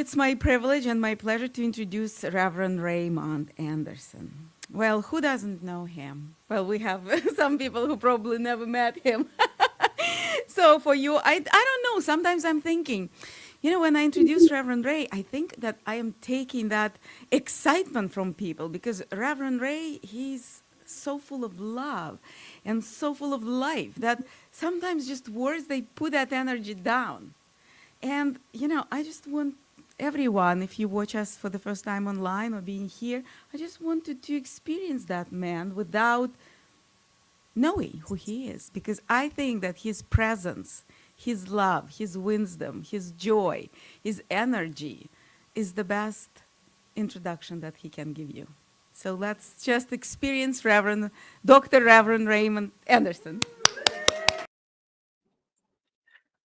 it's my privilege and my pleasure to introduce Reverend Raymont Anderson. Well, who doesn't know him? Well, we have some people who probably never met him. So for you, I don't know. Sometimes I'm thinking, when I introduce Reverend Ray, I think that I am taking that excitement from people because Reverend Ray, he's so full of love and so full of life that sometimes just words, they put that energy down. And, I just want everyone, if you watch us for the first time online or being here, I just wanted to experience that man without knowing who he is, because I think that his presence, his love, his wisdom, his joy, his energy is the best introduction that he can give you. So let's just experience Dr. Reverend Raymond Anderson.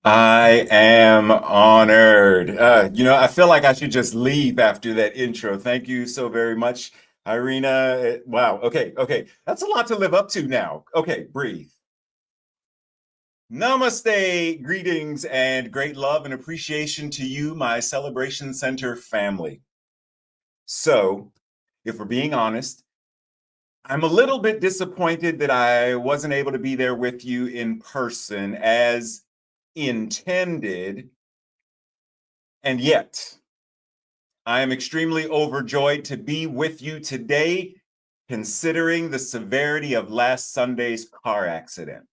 I am honored. I feel like I should just leave after that intro. Thank you so very much, Irina. Wow. Okay. That's a lot to live up to now. Okay, breathe. Namaste, greetings, and great love and appreciation to you, my Celebration Center family. So, if we're being honest, I'm a little bit disappointed that I wasn't able to be there with you in person as intended. And yet, I am extremely overjoyed to be with you today, considering the severity of last Sunday's car accident.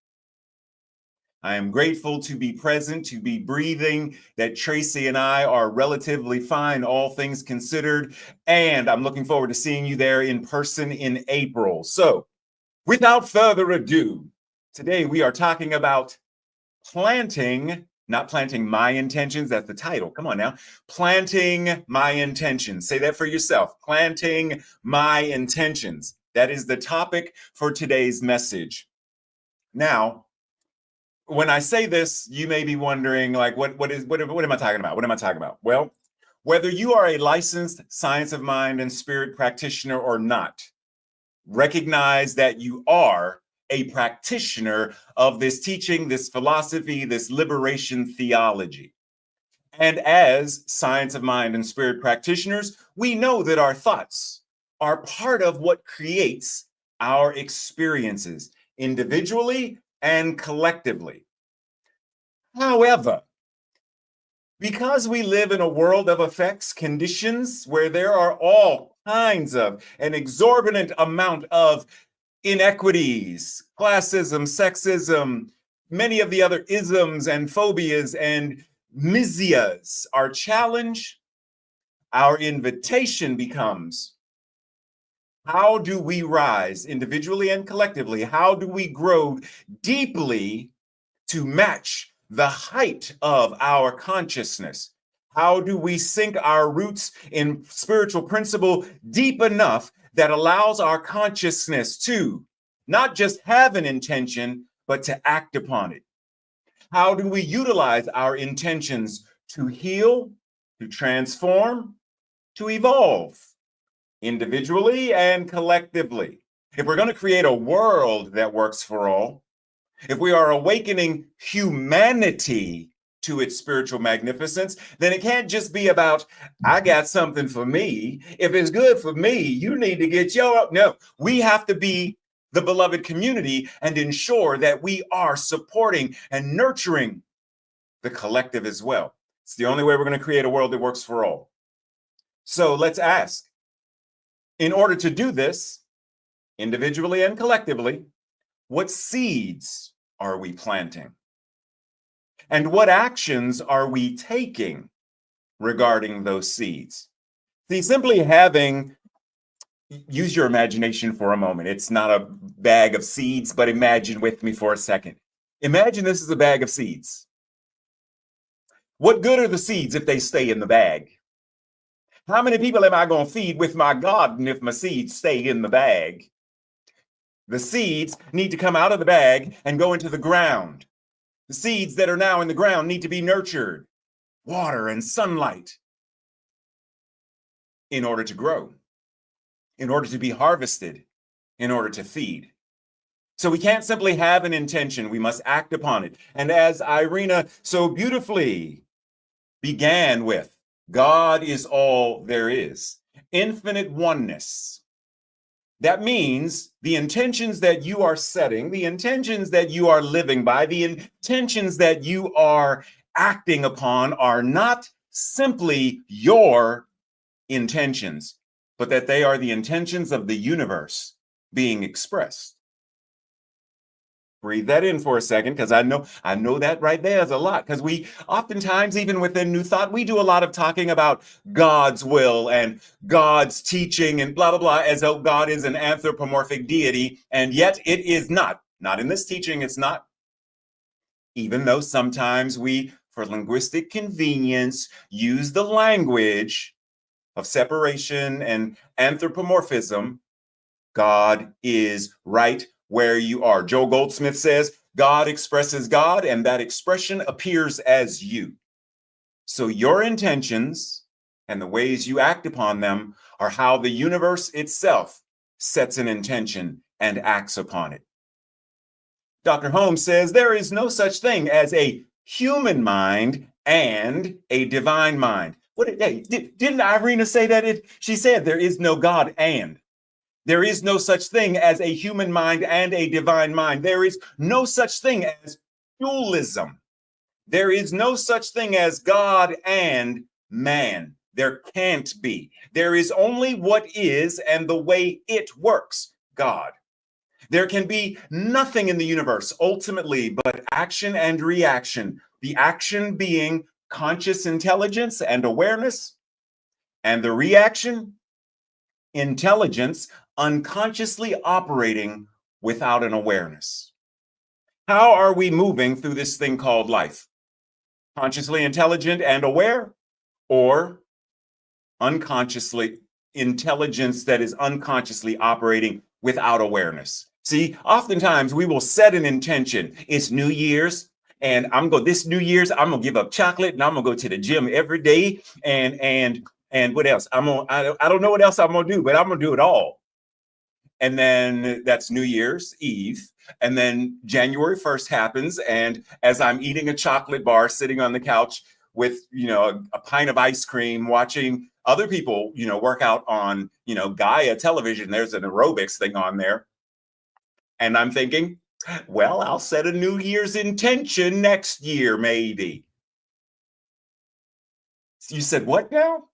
I am grateful to be present, to be breathing, that Tracy and I are relatively fine, all things considered, and I'm looking forward to seeing you there in person in April. So, without further ado, today we are talking about not planting my intentions, that's the title. Come on now. Planting my intentions. Say that for yourself. Planting my intentions. That is the topic for today's message. Now, when I say this, you may be wondering, like, what am I talking about? What am I talking about? Well, whether you are a licensed science of mind and spirit practitioner or not, recognize that you are a practitioner of this teaching, this philosophy, this liberation theology. And as science of mind and spirit practitioners, we know that our thoughts are part of what creates our experiences individually and collectively. However, because we live in a world of effects, conditions where there are all kinds of an exorbitant amount of inequities, classism, sexism, many of the other isms and phobias and misias, our challenge, our invitation becomes, how do we rise individually and collectively? How do we grow deeply to match the height of our consciousness? How do we sink our roots in spiritual principle deep enough that allows our consciousness to not just have an intention, but to act upon it? How do we utilize our intentions to heal, to transform, to evolve individually and collectively? If we're going to create a world that works for all, if we are awakening humanity to its spiritual magnificence, then it can't just be about, I got something for me. If it's good for me, you need to get your, no, we have to be the beloved community and ensure that we are supporting and nurturing the collective as well. It's the only way we're going to create a world that works for all. So let's ask, in order to do this, individually and collectively, what seeds are we planting? And what actions are we taking regarding those seeds? See, simply having, use your imagination for a moment. It's not a bag of seeds, but imagine with me for a second. Imagine this is a bag of seeds. What good are the seeds if they stay in the bag? How many people am I going to feed with my garden if my seeds stay in the bag? The seeds need to come out of the bag and go into the ground. The seeds that are now in the ground need to be nurtured, water and sunlight, in order to grow, in order to be harvested, in order to feed. So we can't simply have an intention, we must act upon it. And as Irina so beautifully began with, God is all there is. Infinite oneness. That means the intentions that you are setting, the intentions that you are living by, the intentions that you are acting upon are not simply your intentions, but that they are the intentions of the universe being expressed. Breathe that in for a second, because I know that right there is a lot. Because we oftentimes, even within New Thought, we do a lot of talking about God's will and God's teaching and blah blah blah, as though God is an anthropomorphic deity, and yet it is not. Not in this teaching, it's not. Even though sometimes we, for linguistic convenience, use the language of separation and anthropomorphism, God is right where you are. Joel Goldsmith says, God expresses God, and that expression appears as you. So your intentions and the ways you act upon them are how the universe itself sets an intention and acts upon it. Dr. Holmes says there is no such thing as a human mind and a divine mind. Didn't Irina say that? She said there is no God and. There is no such thing as a human mind and a divine mind. There is no such thing as dualism. There is no such thing as God and man. There can't be. There is only what is and the way it works, God. There can be nothing in the universe ultimately but action and reaction. The action being conscious intelligence and awareness, and the reaction, intelligence unconsciously operating without an awareness. How are we moving through this thing called life? Consciously intelligent and aware, or unconsciously intelligence that is unconsciously operating without awareness? See, oftentimes we will set an intention. It's New Year's, and this New Year's, I'm gonna give up chocolate and I'm gonna go to the gym every day. And what else? I don't know what else I'm gonna do, but I'm gonna do it all. And then that's New Year's Eve. And then January 1st happens. And as I'm eating a chocolate bar, sitting on the couch with, a pint of ice cream, watching other people, work out on, Gaia television, there's an aerobics thing on there. And I'm thinking, well, I'll set a New Year's intention next year, maybe. You said, what now?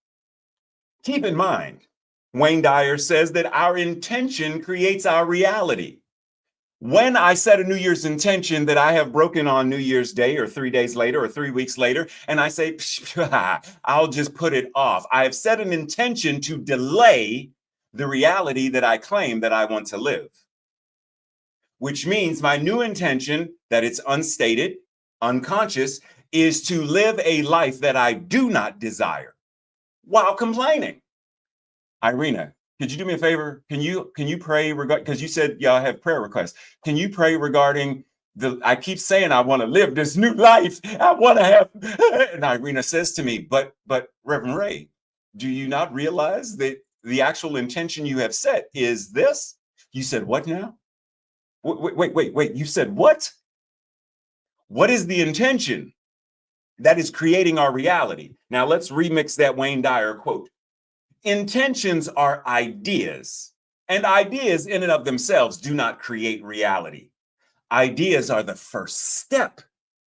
Keep in mind, Wayne Dyer says that our intention creates our reality. When I set a New Year's intention that I have broken on New Year's Day or 3 days later or 3 weeks later, and I say, I'll just put it off. I have set an intention to delay the reality that I claim that I want to live, which means my new intention, that it's unstated, unconscious, is to live a life that I do not desire while complaining. Irina, could you do me a favor? Can you pray because you said y'all have prayer requests. Can you pray regarding I keep saying I want to live this new life. I want to have, and Irina says to me, but Reverend Ray, do you not realize that the actual intention you have set is this? You said what now? Wait. You said what? What is the intention that is creating our reality? Now let's remix that Wayne Dyer quote. Intentions are ideas, and ideas in and of themselves do not create reality. Ideas are the first step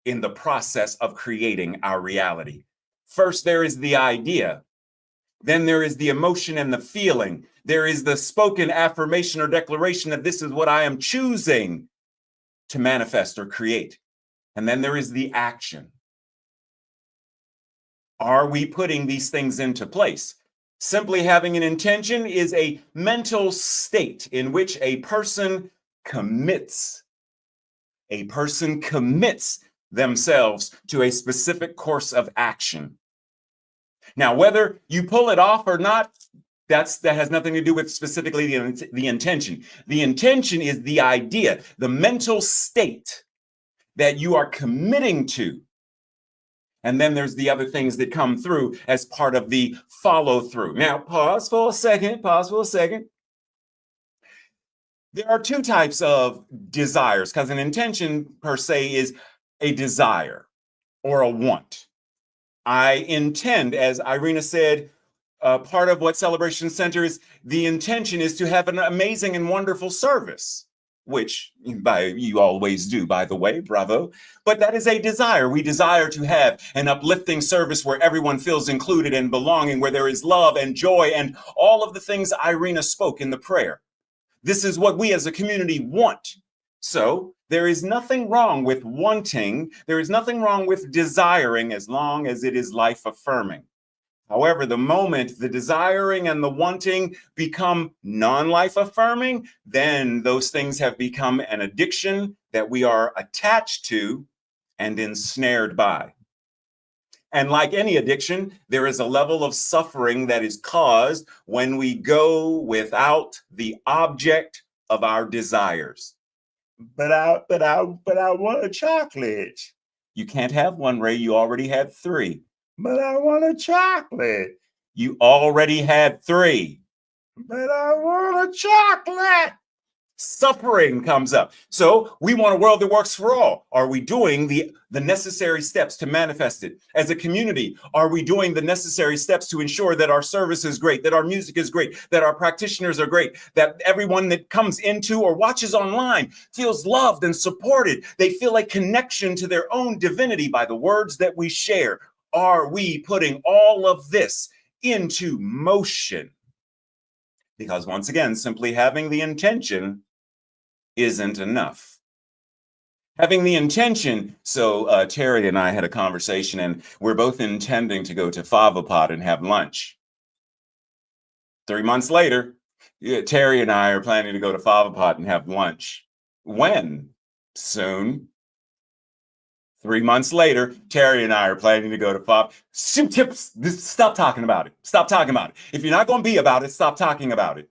in the process of creating our reality. First, there is the idea. Then there is the emotion and the feeling. There is the spoken affirmation or declaration that this is what I am choosing to manifest or create. And then there is the action. Are we putting these things into place? Simply having an intention is a mental state in which a person commits. A person commits themselves to a specific course of action. Now, whether you pull it off or not, that has nothing to do with specifically the intention. The intention is the idea, the mental state that you are committing to. And then there's the other things that come through as part of the follow through. Now, pause for a second. There are two types of desires, because an intention per se is a desire or a want. I intend, as Irina said, part of what Celebration Center is, the intention is to have an amazing and wonderful service, which you always do, by the way, bravo. But that is a desire. We desire to have an uplifting service where everyone feels included and belonging, where there is love and joy and all of the things Irina spoke in the prayer. This is what we as a community want. So there is nothing wrong with wanting. There is nothing wrong with desiring as long as it is life affirming. However, the moment the desiring and the wanting become non-life affirming, then those things have become an addiction that we are attached to and ensnared by. And like any addiction, there is a level of suffering that is caused when we go without the object of our desires. But I want a chocolate. You can't have one, Ray. You already had 3. But I want a chocolate. You already had 3. But I want a chocolate. Suffering comes up. So we want a world that works for all. Are we doing the necessary steps to manifest it? As a community, are we doing the necessary steps to ensure that our service is great, that our music is great, that our practitioners are great, that everyone that comes into or watches online feels loved and supported? They feel a connection to their own divinity by the words that we share. Are we putting all of this into motion? Because once again, simply having the intention isn't enough. Having the intention, so Terry and I had a conversation, and we're both intending to go to Favapot and have lunch. 3 months later, Terry and I are planning to go to Favapot and have lunch. When? Soon. 3 months later, Terry and I are planning to go to Fav. Stop talking about it. Stop talking about it. If you're not going to be about it, stop talking about it.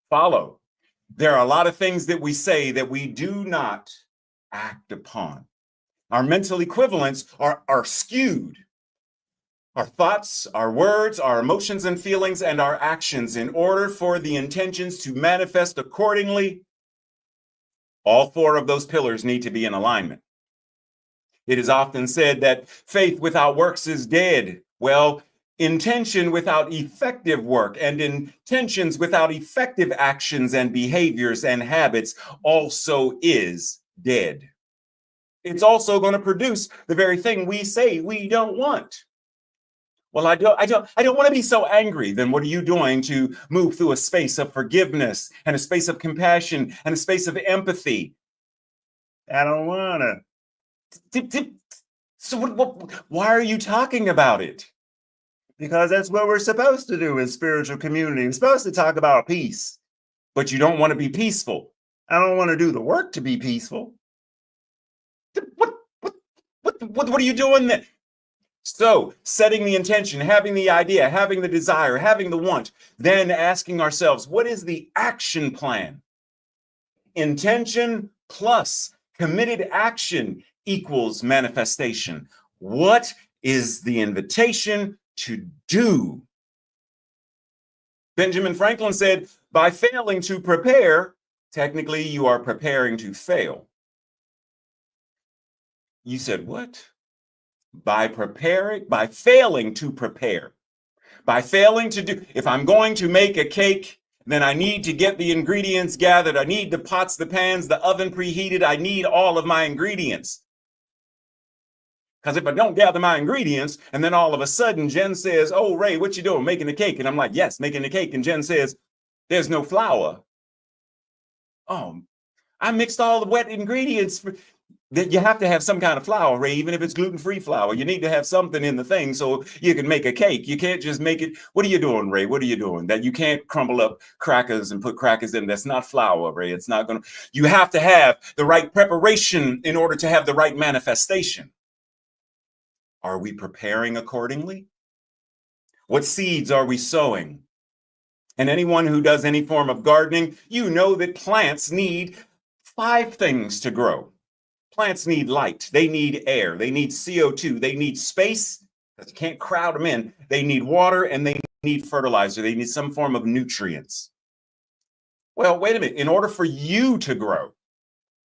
Follow. There are a lot of things that we say that we do not act upon. Our mental equivalents are skewed. Our thoughts, our words, our emotions and feelings, and our actions, in order for the intentions to manifest accordingly, all 4 of those pillars need to be in alignment. It is often said that faith without works is dead. Well, intention without effective work and intentions without effective actions and behaviors and habits also is dead. It's also going to produce the very thing we say we don't want. Well, I don't want to be so angry. Then what are you doing to move through a space of forgiveness and a space of compassion and a space of empathy? I don't want to. So why are you talking about it? Because that's what we're supposed to do in spiritual community. We're supposed to talk about peace, but you don't want to be peaceful. I don't want to do the work to be peaceful. What are you doing then? So setting the intention, having the idea, having the desire, having the want, then asking ourselves, what is the action plan? Intention plus committed action equals manifestation. What is the invitation to do? Benjamin Franklin said, by failing to prepare, technically you are preparing to fail. You said, what? By failing to prepare, by failing to do, if I'm going to make a cake, then I need to get the ingredients gathered. I need the pots, the pans, the oven preheated. I need all of my ingredients. Because if I don't gather my ingredients, and then all of a sudden Jen says, oh, Ray, what you doing? Making a cake. And I'm like, yes, making a cake. And Jen says, there's no flour. Oh, I mixed all the wet ingredients. That you have to have some kind of flour, Ray, even if it's gluten-free flour. You need to have something in the thing so you can make a cake. You can't just make it. What are you doing, Ray? What are you doing? That you can't crumble up crackers and put crackers in. That's not flour, Ray. It's not going to. You have to have the right preparation in order to have the right manifestation. Are we preparing accordingly? What seeds are we sowing? And anyone who does any form of gardening, you know that plants need 5 things to grow. Plants need light, they need air, they need CO2, they need space, because you can't crowd them in. They need water and they need fertilizer. They need some form of nutrients. Well, wait a minute. In order for you to grow,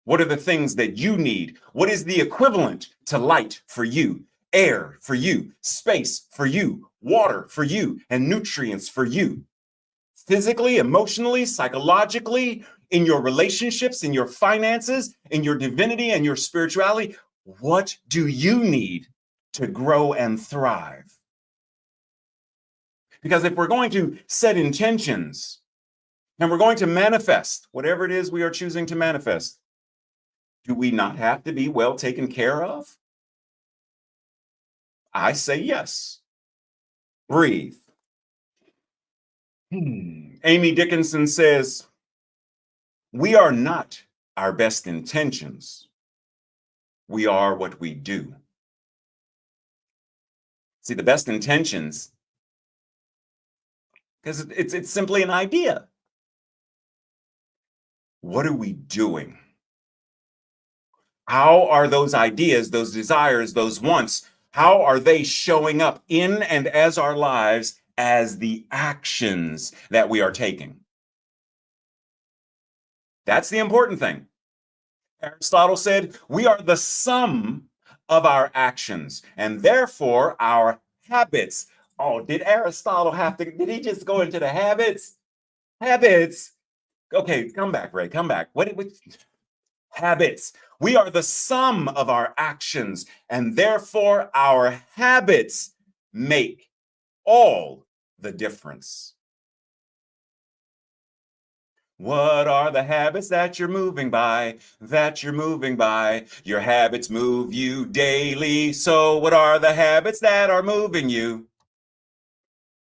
what are the things that you need? What is the equivalent to light for you? air for you, space for you, water for you, and nutrients for you. Physically, emotionally, psychologically, in your relationships, in your finances, in your divinity and your spirituality, what do you need to grow and thrive? Because if we're going to set intentions and we're going to manifest whatever it is we are choosing to manifest, do we not have to be well taken care of? I say yes. Breathe. Amy Dickinson says, we are not our best intentions. We are what we do. See, the best intentions, because it's simply an idea. What are we doing? How are those ideas, those desires, those wants, how are they showing up in and as our lives as the actions that we are taking? That's the important thing. Aristotle said, we are the sum of our actions, and therefore our habits. Oh, did Aristotle did he just go into the habits? Habits. Okay, come back, Ray, come back. What habits? We are the sum of our actions, and therefore our habits make all the difference. What are the habits that you're moving by, Your habits move you daily. So what are the habits that are moving you?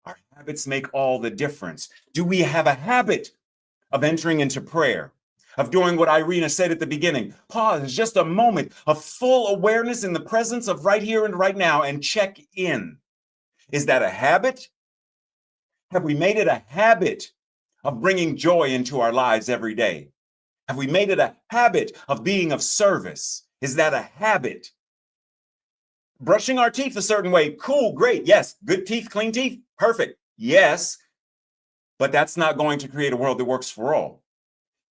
Our habits make all the difference. Do we have a habit of entering into prayer, of doing what Irina said at the beginning? Pause just a moment of full awareness in the presence of right here and right now and check in. Is that a habit? Have we made it a habit of bringing joy into our lives every day? Have we made it a habit of being of service? Is that a habit? Brushing our teeth a certain way, cool, great, yes. Good teeth, clean teeth, perfect, yes. But that's not going to create a world that works for all.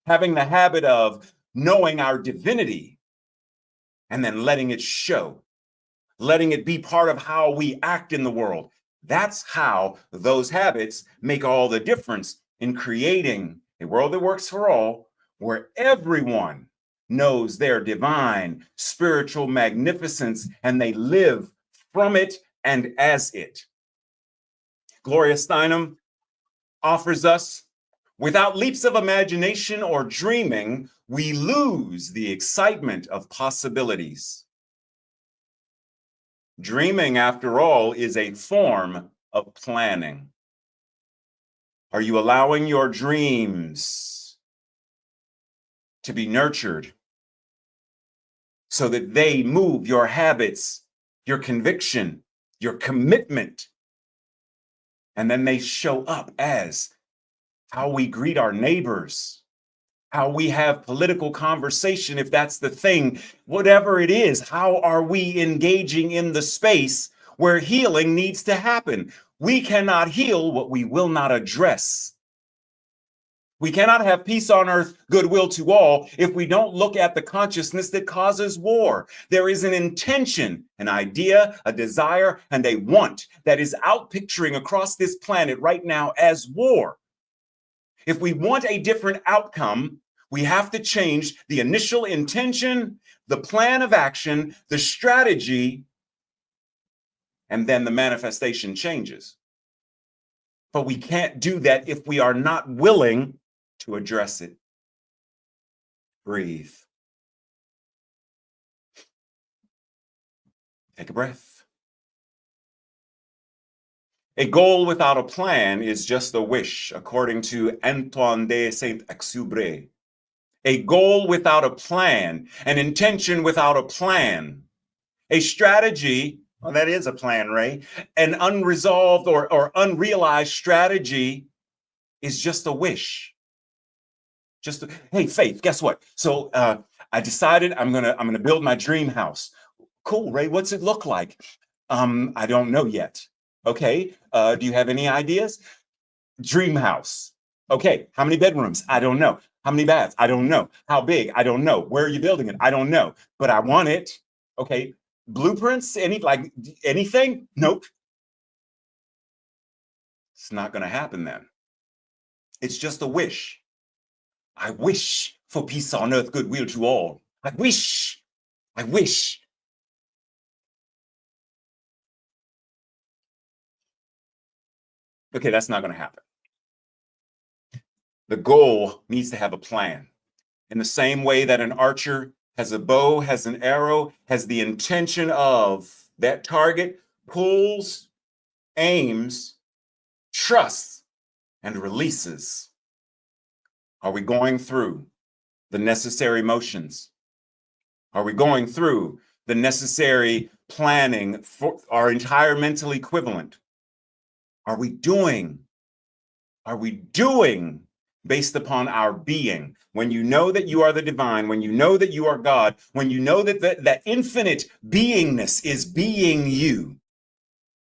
Having the habit of knowing our divinity and then letting it show, letting it be part of how we act in the world. That's how those habits make all the difference in creating a world that works for all, where everyone knows their divine spiritual magnificence and they live from it and as it. Gloria Steinem offers us, without leaps of imagination or dreaming, we lose the excitement of possibilities. Dreaming, after all, is a form of planning. Are you allowing your dreams to be nurtured so that they move your habits, your conviction, your commitment, and then they show up as how we greet our neighbors, how we have political conversation, if that's the thing, whatever it is, how are we engaging in the space where healing needs to happen? We cannot heal what we will not address. We cannot have peace on earth, goodwill to all, if we don't look at the consciousness that causes war. There is an intention, an idea, a desire, and a want that is outpicturing across this planet right now as war. If we want a different outcome, we have to change the initial intention, the plan of action, the strategy, and then the manifestation changes. But we can't do that if we are not willing to address it. Breathe. Take a breath. A goal without a plan is just a wish, according to Antoine de Saint-Exupéry. A goal without a plan, an intention without a plan, a strategy, well, that is a plan, Ray, an unresolved or unrealized strategy is just a wish. Hey, Faith, guess what? So I decided I'm gonna build my dream house. Cool, Ray, what's it look like? I don't know yet. Okay, do you have any ideas? Dream house. Okay, how many bedrooms? I don't know. How many baths? I don't know. How big? I don't know. Where are you building it? I don't know. But I want it. Okay, blueprints, anything? Nope. It's not going to happen then. It's just a wish. I wish for peace on earth, goodwill to all. I wish. I wish. Okay, that's not going to happen. The goal needs to have a plan. In the same way that an archer has a bow, has an arrow, has the intention of that target, pulls, aims, trusts, and releases. Are we going through the necessary motions? Are we going through the necessary planning for our entire mental equivalent? Are we doing based upon our being? When you know that you are the divine, when you know that you are God, when you know that that infinite beingness is being you,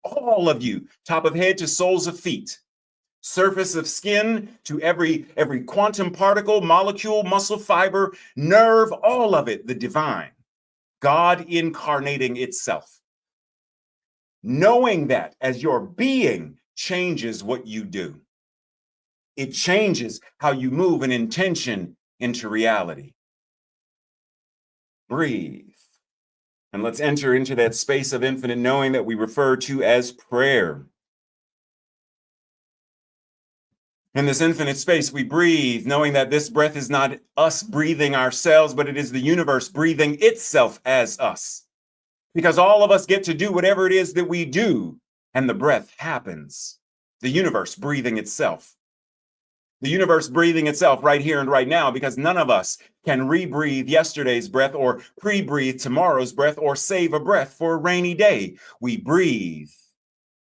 all of you, top of head to soles of feet, surface of skin to every quantum particle, molecule, muscle fiber, nerve, all of it, the divine, God incarnating itself. Knowing that as your being changes what you do. It changes how you move an intention into reality. Breathe. And let's enter into that space of infinite knowing that we refer to as prayer. In this infinite space, we breathe, knowing that this breath is not us breathing ourselves, but it is the universe breathing itself as us. Because all of us get to do whatever it is that we do, and the breath happens. The universe breathing itself. The universe breathing itself right here and right now, because none of us can rebreathe yesterday's breath or pre-breathe tomorrow's breath or save a breath for a rainy day. We breathe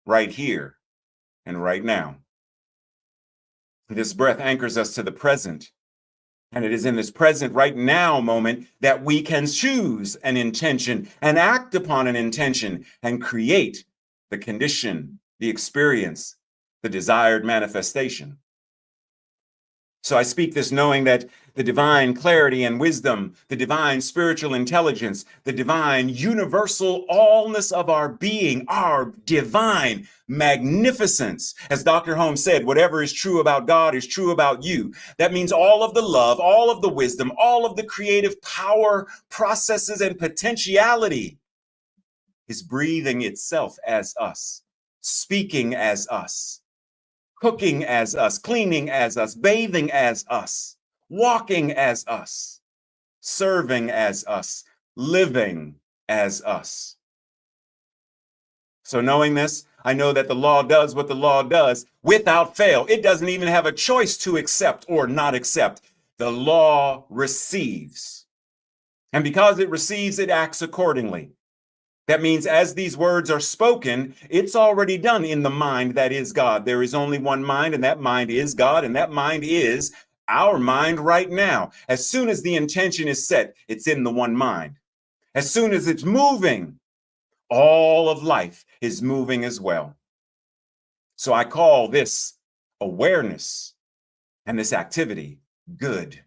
right here and right now. This breath anchors us to the present. And it is in this present right now moment that we can choose an intention and act upon an intention and create the condition, the experience, the desired manifestation. So I speak this knowing that the divine clarity and wisdom, the divine spiritual intelligence, the divine universal allness of our being, our divine magnificence. As Dr. Holmes said, whatever is true about God is true about you. That means all of the love, all of the wisdom, all of the creative power, processes, and potentiality is breathing itself as us, speaking as us, cooking as us, cleaning as us, bathing as us, walking as us, serving as us, living as us. So knowing this, I know that the law does what the law does without fail. It doesn't even have a choice to accept or not accept. The law receives. And because it receives, it acts accordingly. That means as these words are spoken, it's already done in the mind that is God. There is only one mind, and that mind is God, and that mind is our mind right now. As soon as the intention is set, it's in the one mind. As soon as it's moving, all of life is moving as well. So I call this awareness and this activity good.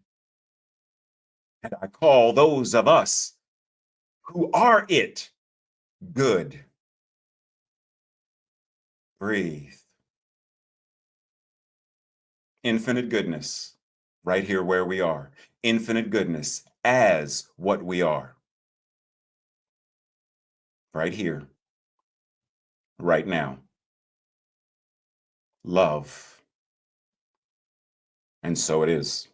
And I call those of us who are it good. Breathe. Infinite goodness, right here where we are. Infinite goodness as what we are. Right here, right now. Love. And so it is.